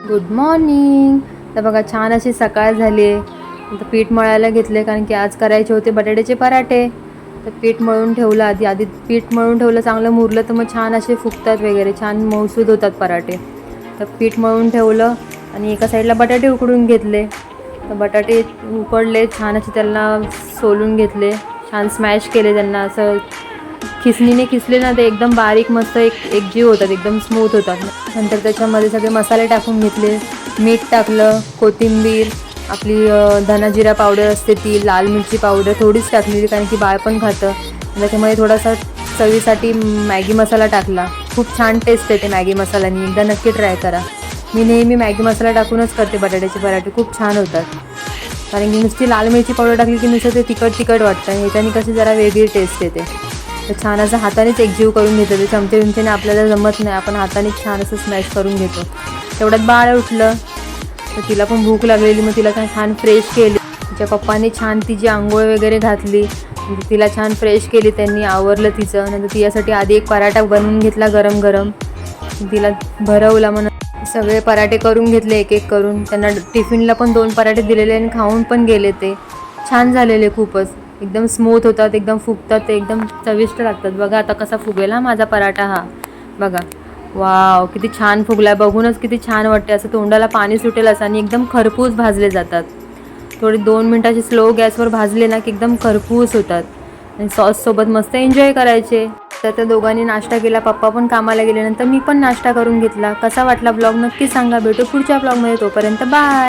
Good morning. तर बघा छान अशी सकाळ झाली आहे. आता पीठ मळायला घेतले कारण की आज करायचे होते बटाट्याचे पराठे. तर पीठ मळून ठेवलं आधी पीठ मळून ठेवलं, चांगलं मुरलं तर मग छान असे फुगतात वगैरे, छान मऊसूद होतात पराठे. तर पीठ मळून ठेवलं आणि एका साईडला बटाटे उकडून घेतले. तर बटाटे उकडले छान असे, त्यांना सोलून घेतले, छान स्मॅश केले, त्यांना असं खिसणीने खिसले ना ते एकदम बारीक मस्त एकजीव होतात, एकदम स्मूथ होतात. नंतर त्याच्यामध्ये सगळे मसाले टाकून घेतले, मीठ टाकलं, कोथिंबीर, आपली धना जिरा पावडर असते ती, लाल मिरची पावडर थोडीच टाकलेली कारण की बाळ पण खातं. त्याच्यामध्ये थोडासा चवीसाठी मॅगी मसाला टाकला. खूप छान टेस्ट येते मॅगी मसाल्याने, एकदा नक्की ट्राय करा. मी नेहमी मॅगी मसाला टाकूनच करते बटाट्याचे पराठे, खूप छान होतात. कारण की नुसती लाल मिरची पावडर टाकली की नुसतं ते तिखट वाटतं, ह्याच्याने कशी जरा वेगळी टेस्ट येते. तर छान असं हातानेच एकजीव करून घेतो, ते चमच्याने आपल्याला जमत नाही, आपण हातानेच छान असं स्मॅश करून घेतो. तेवढ्यात बाळ उठलं, तर तिला पण भूक लागलेली, मग तिला छान फ्रेश केली. तिच्या पप्पाने छान तिची आंघोळ वगैरे घातली, तिला छान फ्रेश केली त्यांनी, आवरलं तिचं. नंतर तिच्यासाठी आधी एक पराठा बनवून घेतला गरम गरम, तिला भरवला. मग सगळे पराठे करून घेतले एक एक करून. त्यांना टिफिनला पण 2 पराठे दिलेले आणि खाऊन पण गेले. ते छान झालेले, खूपच एकदम स्मूथ होतात, एकदम फुगतात, ते एकदम चविष्ट लागतात. बघा आता कसा फुगेल हा माझा पराठा. हा बघा, वाव किती छान फुगला, बघूनच किती छान वाटते, असं तोंडाला पाणी सुटेल असं. आणि एकदम खरपूस भाजले जातात, थोडे 2 मिनिटाचे स्लो गॅसवर भाजले ना की एकदम खरपूस होतात. आणि सॉससोबत मस्त एन्जॉय करायचे. तर त्या दोघांनी नाश्ता केला, पप्पा पण कामाला गेल्यानंतर मी पण नाश्ता करून घेतला. कसा वाटला ब्लॉग नक्की सांगा. भेटू पुढच्या ब्लॉगमध्ये, तोपर्यंत बाय.